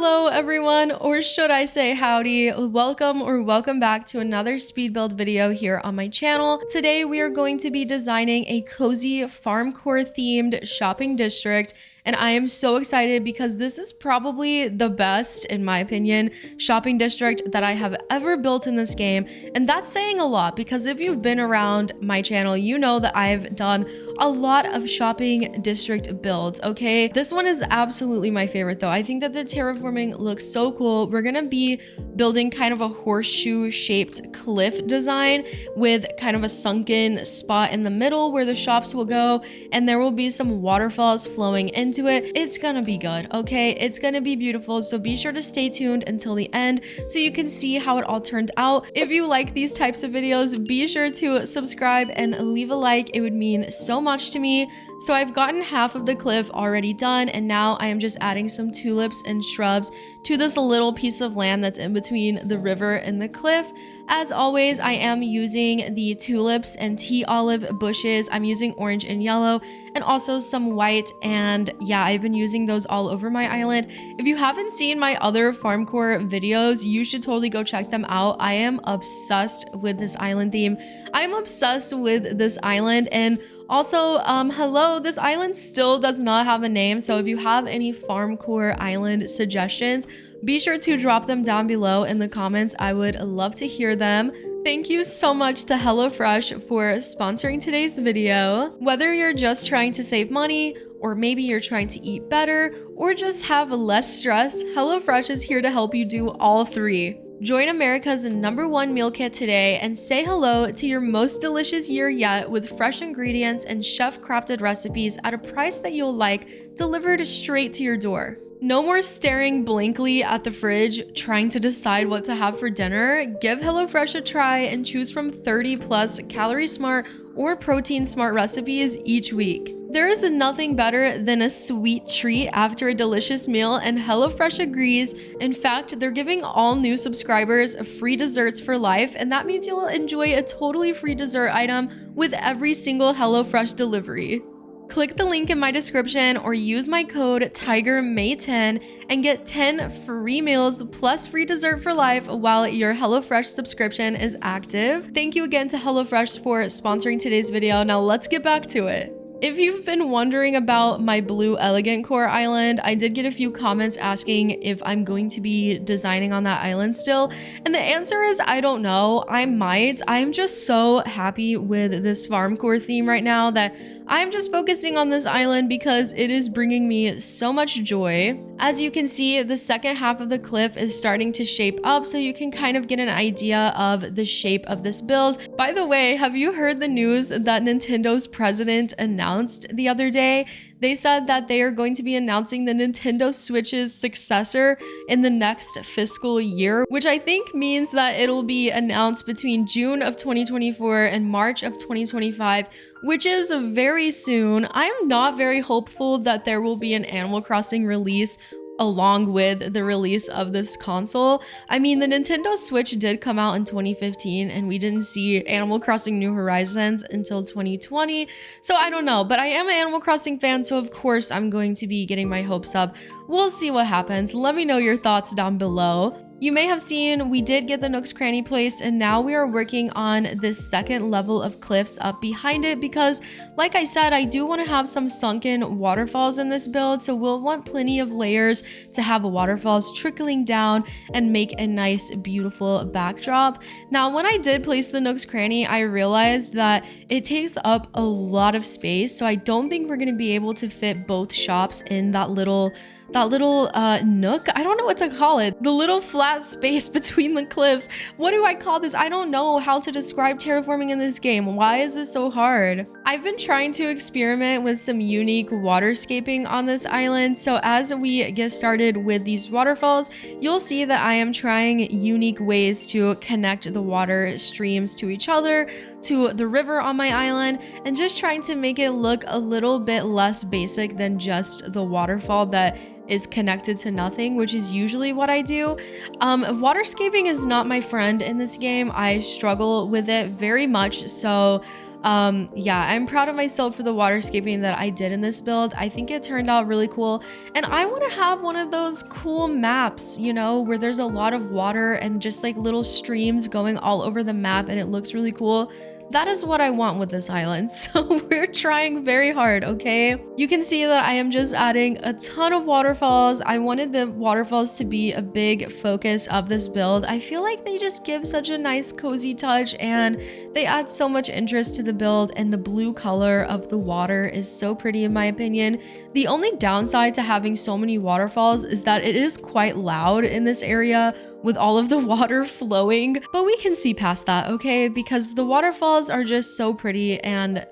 Hello everyone, or should I say howdy. Welcome back to another speed build video here on my channel. Today we are going to be designing a cozy farmcore themed shopping district, and I am so excited because this is probably the best, in my opinion, shopping district that I have ever built in this game. And that's saying a lot because if you've been around my channel, you know that I've done a lot of shopping district builds, okay? This one is absolutely my favorite though. I think that the terraforming looks so cool. We're gonna be building kind of a horseshoe shaped cliff design with kind of a sunken spot in the middle where the shops will go, and there will be some waterfalls flowing into it. It's gonna be good, okay? It's gonna be beautiful, so be sure to stay tuned until the end so you can see how it all turned out. If you like these types of videos, be sure to subscribe and leave a like. It would mean so much to me. So I've gotten half of the cliff already done, and now I am just adding some tulips and shrubs to this little piece of land that's in between the river and the cliff. As always, I am using the tulips and tea olive bushes. I'm using orange and yellow and also some white, and yeah, I've been using those all over my island. If you haven't seen my other farmcore videos, you should totally go check them out. I am obsessed with this island theme. I'm obsessed with this island, and also, hello, this island still does not have a name, so if you have any farmcore island suggestions, be sure to drop them down below in the comments. I would love to hear them. Thank you so much to HelloFresh for sponsoring today's video. Whether you're just trying to save money, or maybe you're trying to eat better, or just have less stress, HelloFresh is here to help you do all three. Join America's #1 meal kit today and say hello to your most delicious year yet with fresh ingredients and chef-crafted recipes at a price that you'll like, delivered straight to your door. No more staring blankly at the fridge, trying to decide what to have for dinner. Give HelloFresh a try and choose from 30+ calorie smart or protein smart recipes each week. There is nothing better than a sweet treat after a delicious meal, and HelloFresh agrees. In fact, they're giving all new subscribers free desserts for life, and that means you'll enjoy a totally free dessert item with every single HelloFresh delivery. Click the link in my description or use my code TIGERMAY10 and get 10 free meals plus free dessert for life while your HelloFresh subscription is active. Thank you again to HelloFresh for sponsoring today's video. Now let's get back to it. If you've been wondering about my blue elegant core island, I did get a few comments asking if I'm going to be designing on that island still, and the answer is I don't know. I might. I'm just so happy with this farm core theme right now that I'm just focusing on this island because it is bringing me so much joy. As you can see, the second half of the cliff is starting to shape up, so you can kind of get an idea of the shape of this build. By the way, have you heard the news that Nintendo's president announced the other day? They said that they are going to be announcing the Nintendo Switch's successor in the next fiscal year, which I think means that it'll be announced between June of 2024 and March of 2025, which is very soon. I'm not very hopeful that there will be an Animal Crossing release along with the release of this console. I mean, the Nintendo Switch did come out in 2015 and we didn't see Animal Crossing New Horizons until 2020. So I don't know, but I am an Animal Crossing fan, so of course I'm going to be getting my hopes up. We'll see what happens. Let me know your thoughts down below. You may have seen we did get the Nook's Cranny placed, and now we are working on this second level of cliffs up behind it because, like I said, I do want to have some sunken waterfalls in this build, so we'll want plenty of layers to have waterfalls trickling down and make a nice, beautiful backdrop. Now, when I did place the Nook's Cranny, I realized that it takes up a lot of space, so I don't think we're going to be able to fit both shops in that little nook. I don't know what to call it. The little flat space between the cliffs. What do I call this? I don't know how to describe terraforming in this game. Why is this so hard? I've been trying to experiment with some unique waterscaping on this island. So as we get started with these waterfalls, you'll see that I am trying unique ways to connect the water streams to each other, to the river on my island, and just trying to make it look a little bit less basic than just the waterfall that is connected to nothing, which is usually what I do. Waterscaping is not my friend in this game. I struggle with it very much, so Yeah, I'm proud of myself for the waterscaping that I did in this build. I think it turned out really cool. And I want to have one of those cool maps, you know, where there's a lot of water and just like little streams going all over the map and it looks really cool. That is what I want with this island. So we're trying very hard, okay? You can see that I am just adding a ton of waterfalls. I wanted the waterfalls to be a big focus of this build. I feel like they just give such a nice cozy touch and they add so much interest to the build, and the blue color of the water is so pretty in my opinion. The only downside to having so many waterfalls is that it is quite loud in this area with all of the water flowing, but we can see past that, okay? Because the waterfalls are just so pretty, and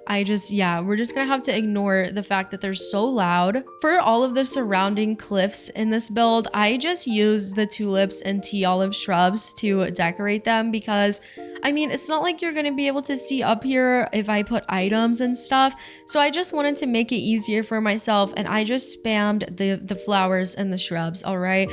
yeah, we're just gonna have to ignore the fact that they're so loud. For all of the surrounding cliffs in this build, I just used the tulips and tea olive shrubs to decorate them because I mean, it's not like you're going to be able to see up here if I put items and stuff. So I just wanted to make it easier for myself, and I just spammed the flowers and the shrubs, all right?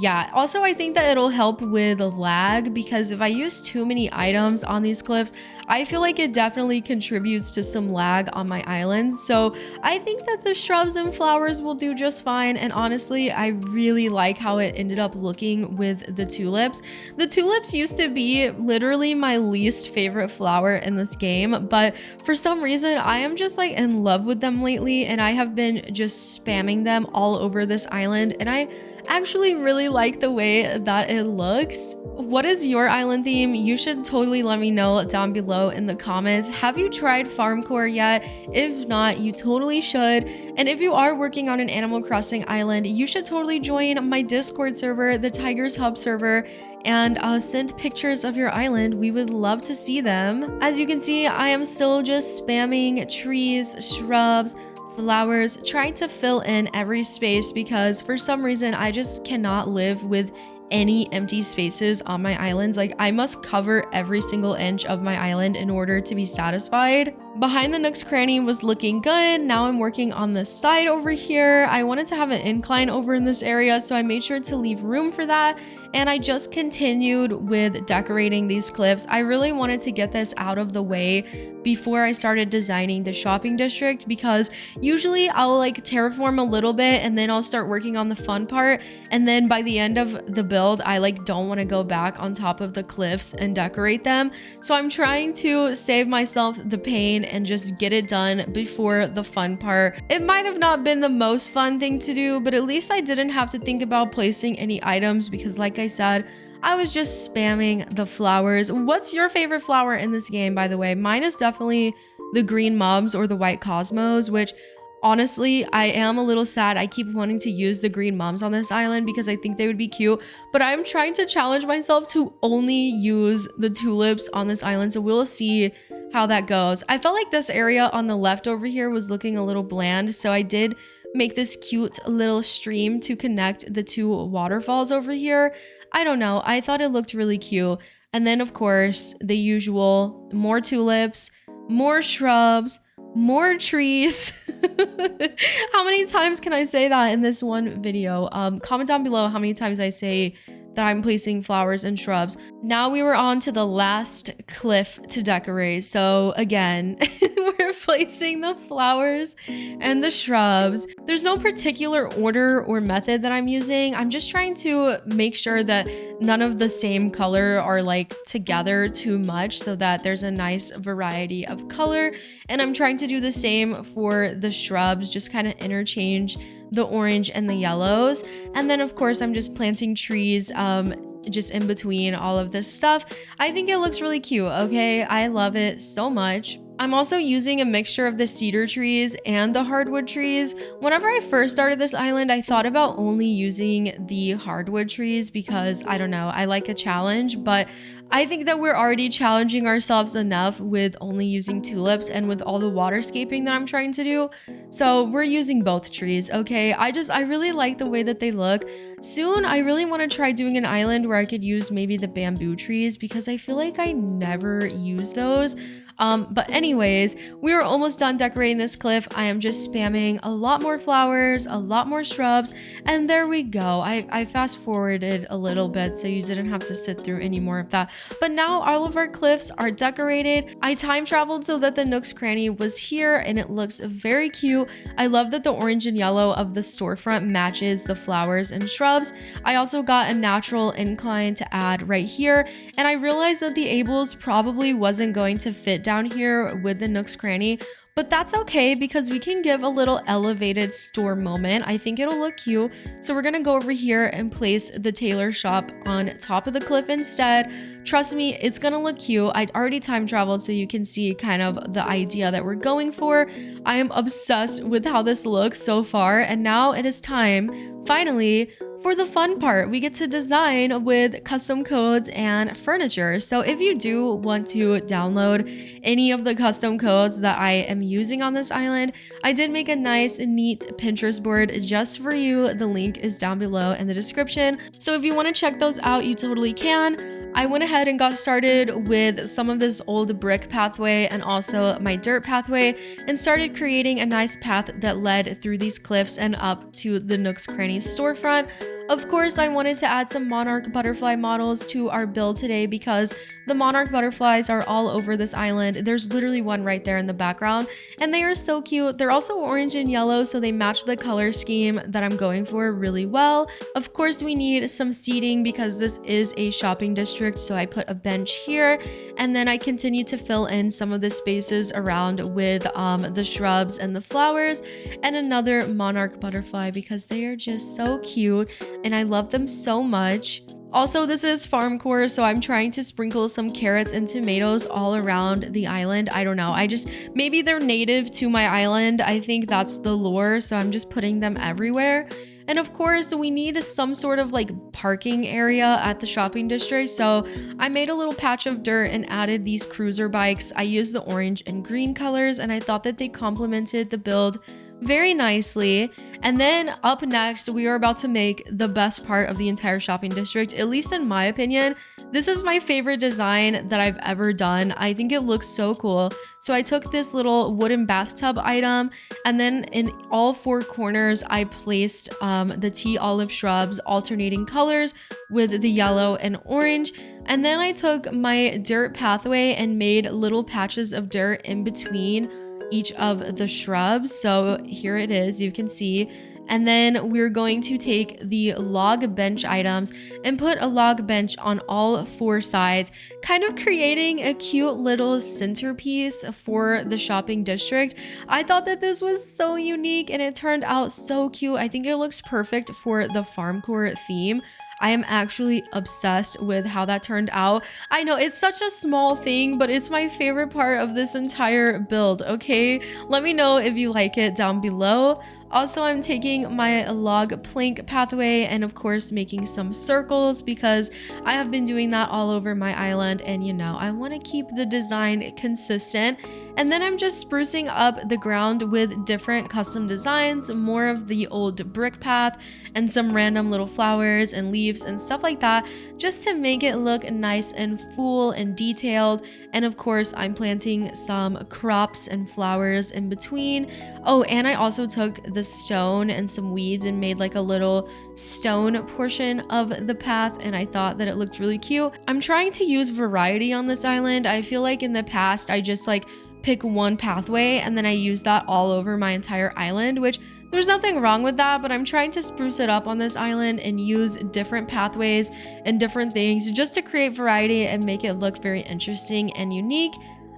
Yeah, also I think that it'll help with lag because if I use too many items on these cliffs, I feel like it definitely contributes to some lag on my islands. So I think that the shrubs and flowers will do just fine. And honestly, I really like how it ended up looking with the tulips. The tulips used to be literally my least favorite flower in this game, but for some reason I am just like in love with them lately, and I have been just spamming them all over this island, and I actually really like the way that it looks. What is your island theme? You should totally let me know down below in the comments. Have you tried FarmCore yet? If not, you totally should. And if you are working on an Animal Crossing island, you should totally join my Discord server, the Tigers Hub server, and send pictures of your island. We would love to see them. As you can see, I am still just spamming trees, shrubs, flowers, trying to fill in every space because for some reason I just cannot live with any empty spaces on my islands. Like, I must cover every single inch of my island in order to be satisfied. Behind the Nook's cranny was looking good. Now I'm working on this side over here. I wanted to have an incline over in this area, so I made sure to leave room for that. And I just continued with decorating these cliffs. I really wanted to get this out of the way before I started designing the shopping district, because usually I'll like terraform a little bit and then I'll start working on the fun part. And then by the end of the build, I like don't want to go back on top of the cliffs and decorate them. So I'm trying to save myself the pain and just get it done before the fun part. It might have not been the most fun thing to do, but at least I didn't have to think about placing any items because like I said, I was just spamming the flowers. What's your favorite flower in this game, by the way? Mine is definitely the green mobs or the white cosmos, which honestly, I am a little sad. I keep wanting to use the green mums on this island because I think they would be cute, but I'm trying to challenge myself to only use the tulips on this island, so we'll see how that goes. I felt like this area on the left over here was looking a little bland, so I did make this cute little stream to connect the two waterfalls over here. I don't know, I thought it looked really cute. And then of course, the usual, more tulips, more shrubs, more trees. How many times can I say that in this one video? Comment down below how many times I say that I'm placing flowers and shrubs. Now we were on to the last cliff to decorate. So again, we're placing the flowers and the shrubs. There's no particular order or method that I'm using. I'm just trying to make sure that none of the same color are like together too much so that there's a nice variety of color. And I'm trying to do the same for the shrubs, just kind of interchange the orange and the yellows. And then of course I'm just planting trees just in between all of this stuff. I think it looks really cute, okay? I love it so much. I'm also using a mixture of the cedar trees and the hardwood trees. Whenever I first started this island, I thought about only using the hardwood trees because, I don't know, I like a challenge, but I think that we're already challenging ourselves enough with only using tulips and with all the waterscaping that I'm trying to do. So we're using both trees, okay? I really like the way that they look. Soon, I really want to try doing an island where I could use maybe the bamboo trees because I feel like I never use those. But anyways, we are almost done decorating this cliff. I am just spamming a lot more flowers, a lot more shrubs, and there we go. I fast forwarded a little bit so you didn't have to sit through any more of that. But now all of our cliffs are decorated. I time traveled so that the Nook's Cranny was here and it looks very cute. I love that the orange and yellow of the storefront matches the flowers and shrubs. I also got a natural incline to add right here, and I realized that the Abel's probably wasn't going to fit down here with the Nook's Cranny, but that's okay because we can give a little elevated store moment. I think it'll look cute. So we're gonna go over here and place the tailor shop on top of the cliff instead. Trust me, it's gonna look cute. I'd already time traveled so you can see kind of the idea that we're going for. I am obsessed with how this looks so far, and now it is time, finally, for the fun part. We get to design with custom codes and furniture. So if you do want to download any of the custom codes that I am using on this island, I did make a nice, neat Pinterest board just for you. The link is down below in the description. So if you want to check those out, you totally can. I went ahead and got started with some of this old brick pathway and also my dirt pathway and started creating a nice path that led through these cliffs and up to the Nook's Cranny storefront. Of course, I wanted to add some monarch butterfly models to our build today because the monarch butterflies are all over this island. There's literally one right there in the background, and they are so cute. They're also orange and yellow, so they match the color scheme that I'm going for really well. Of course, we need some seating because this is a shopping district, so I put a bench here, and then I continue to fill in some of the spaces around with the shrubs and the flowers, and another monarch butterfly because they are just so cute and I love them so much. Also, this is farmcore, so I'm trying to sprinkle some carrots and tomatoes all around the island. I don't know, maybe they're native to my island. I think that's the lore, so I'm just putting them everywhere. And of course, we need some sort of like parking area at the shopping district. So I made a little patch of dirt and added these cruiser bikes. I used the orange and green colors and I thought that they complemented the build very nicely. And then up next, we are about to make the best part of the entire shopping district, at least in my opinion. This is my favorite design that I've ever done. I think it looks so cool. So I took this little wooden bathtub item, and then in all four corners, I placed the tea olive shrubs, alternating colors with the yellow and orange. And then I took my dirt pathway and made little patches of dirt in between each of the shrubs. So here it is, you can see. And then we're going to take the log bench items and put a log bench on all four sides, kind of creating a cute little centerpiece for the shopping district. I thought that this was so unique and it turned out so cute. I think it looks perfect for the farmcore theme. I am actually obsessed with how that turned out. I know it's such a small thing, but it's my favorite part of this entire build, okay? Let me know if you like it down below. Also, I'm taking my log plank pathway and of course making some circles because I have been doing that all over my island, and you know, I want to keep the design consistent. And then I'm just sprucing up the ground with different custom designs, more of the old brick path and some random little flowers and leaves and stuff like that, just to make it look nice and full and detailed. And of course, I'm planting some crops and flowers in between. Oh, and I also took the stone and some weeds and made like a little stone portion of the path, and I thought that it looked really cute. I'm trying to use variety on this island. I feel like in the past I just like pick one pathway and then I use that all over my entire island, which there's nothing wrong with that, but I'm trying to spruce it up on this island and use different pathways and different things just to create variety and make it look very interesting and unique.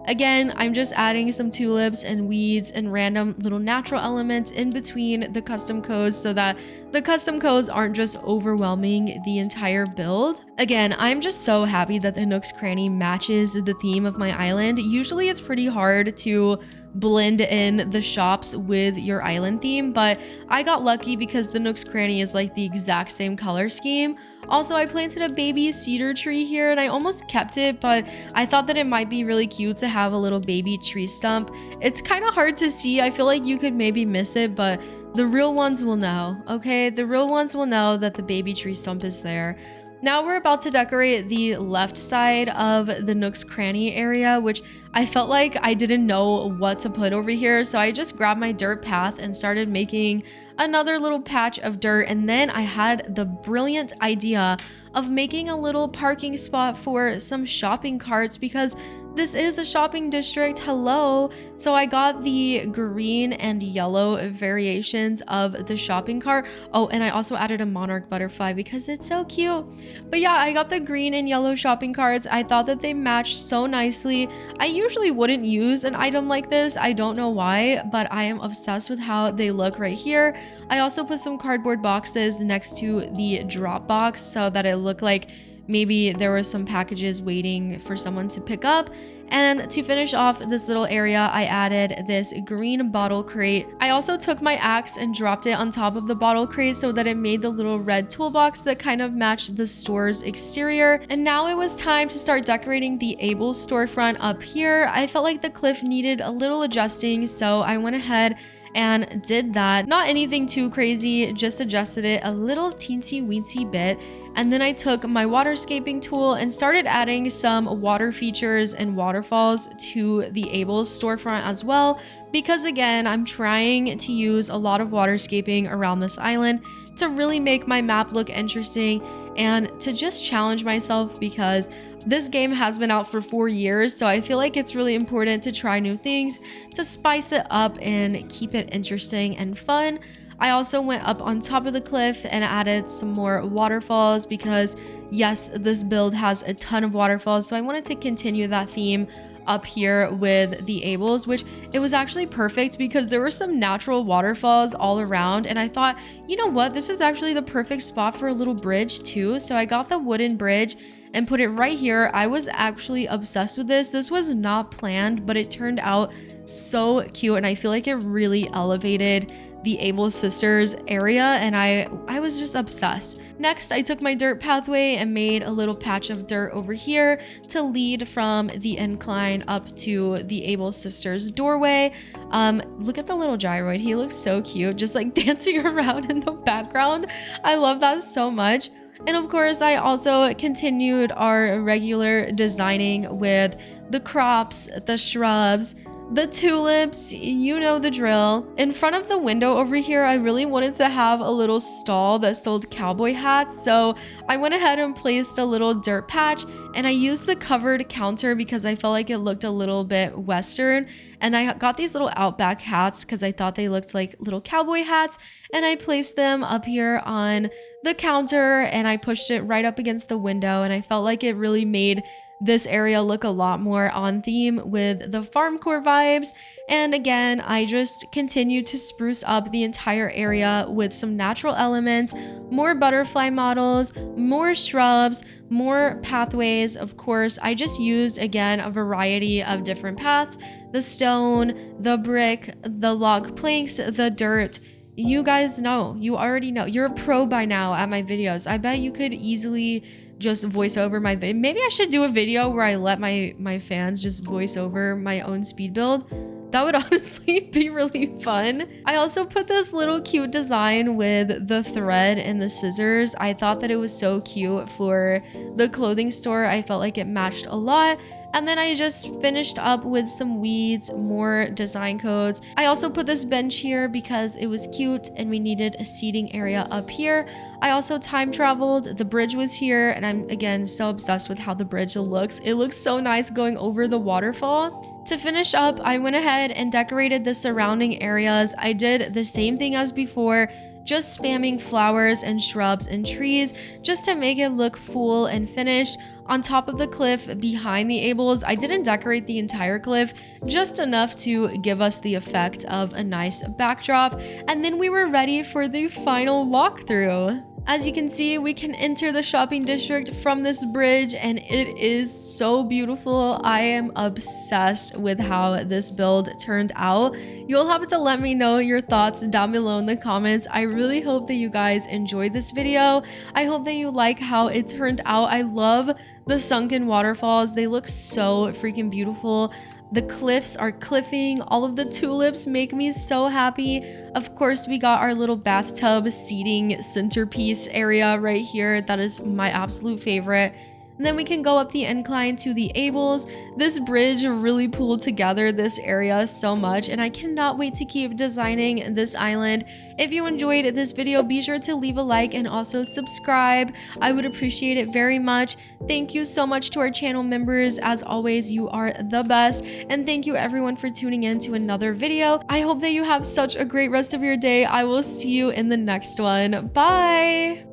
Again, I'm just adding some tulips and weeds and random little natural elements in between the custom codes so that the custom codes aren't just overwhelming the entire build. Again, I'm just so happy that the Nook's Cranny matches the theme of my island. Usually it's pretty hard to blend in the shops with your island theme, but I got lucky because the Nook's Cranny is like the exact same color scheme. Also, I planted a baby cedar tree here and I almost kept it, but I thought that it might be really cute to have a little baby tree stump. It's kind of hard to see. I feel like you could maybe miss it, but the real ones will know, okay? The real ones will know that the baby tree stump is there. Now we're about to decorate the left side of the Nook's Cranny area, which I felt like I didn't know what to put over here. So I just grabbed my dirt path and started making another little patch of dirt. And then I had the brilliant idea of making a little parking spot for some shopping carts because this is a shopping district, hello. So I got the green and yellow variations of the shopping cart. Oh, and I also added a monarch butterfly because it's so cute. But yeah, I got the green and yellow shopping carts. I thought that they matched so nicely. I usually wouldn't use an item like this. I don't know why, but I am obsessed with how they look right here. I also put some cardboard boxes next to the drop box so that it looked like maybe there were some packages waiting for someone to pick up. And to finish off this little area, I added this green bottle crate. I also took my axe and dropped it on top of the bottle crate so that it made the little red toolbox that kind of matched the store's exterior. And now it was time to start decorating the Able storefront up here. I felt like the cliff needed a little adjusting, so I went ahead and did that. Not anything too crazy, just adjusted it a little teensy weensy bit. And then I took my waterscaping tool and started adding some water features and waterfalls to the Able storefront as well, because again, I'm trying to use a lot of waterscaping around this island to really make my map look interesting and to just challenge myself, because this game has been out for 4 years, so I feel like it's really important to try new things, to spice it up and keep it interesting and fun. I also went up on top of the cliff and added some more waterfalls because yes, this build has a ton of waterfalls, so I wanted to continue that theme up here with the Ables, which it was actually perfect because there were some natural waterfalls all around, and I thought, you know what, this is actually the perfect spot for a little bridge too. So I got the wooden bridge and put it right here. I was actually obsessed with this. This was not planned, but it turned out so cute, and I feel like it really elevated the Able Sisters area, and I was just obsessed. Next, I took my dirt pathway and made a little patch of dirt over here to lead from the incline up to the Able Sisters doorway. Look at the little gyroid. He looks so cute, just like dancing around in the background. I love that so much. And of course, I also continued our regular designing with the crops, the shrubs, the tulips, you know the drill. In front of the window over here, I really wanted to have a little stall that sold cowboy hats, so I went ahead and placed a little dirt patch, and I used the covered counter because I felt like it looked a little bit Western. And I got these little Outback hats because I thought they looked like little cowboy hats, and I placed them up here on the counter and I pushed it right up against the window, and I felt like it really made this area look a lot more on theme with the farmcore vibes. And again, I just continued to spruce up the entire area with some natural elements, more butterfly models, more shrubs, more pathways. Of course, I just used again a variety of different paths: the stone, the brick, the log planks, the dirt. You guys know, you already know, you're a pro by now at my videos. I bet you could easily just voice over my video. Maybe I should do a video where I let my fans just voice over my own speed build. That would honestly be really fun. I also put this little cute design with the thread and the scissors. I thought that it was so cute for the clothing store. I felt like it matched a lot. And then I just finished up with some weeds, more design codes. I also put this bench here because it was cute and we needed a seating area up here. I also time traveled. The bridge was here, and I'm again so obsessed with how the bridge looks. It looks so nice going over the waterfall. To finish up, I went ahead and decorated the surrounding areas. I did the same thing as before, just spamming flowers and shrubs and trees just to make it look full and finished. On top of the cliff behind the Ables, I didn't decorate the entire cliff, just enough to give us the effect of a nice backdrop. And then we were ready for the final walkthrough. As you can see, we can enter the shopping district from this bridge, and it is so beautiful. I am obsessed with how this build turned out. You'll have to let me know your thoughts down below in the comments. I really hope that you guys enjoyed this video. I hope that you like how it turned out. I love the sunken waterfalls. They look so freaking beautiful. The cliffs are cliffing. All of the tulips make me so happy. Of course, we got our little bathtub seating centerpiece area right here. That is my absolute favorite. And then we can go up the incline to the Ables. This bridge really pulled together this area so much, and I cannot wait to keep designing this island. If you enjoyed this video, be sure to leave a like and also subscribe. I would appreciate it very much. Thank you so much to our channel members. As always, you are the best. And thank you everyone for tuning in to another video. I hope that you have such a great rest of your day. I will see you in the next one. Bye!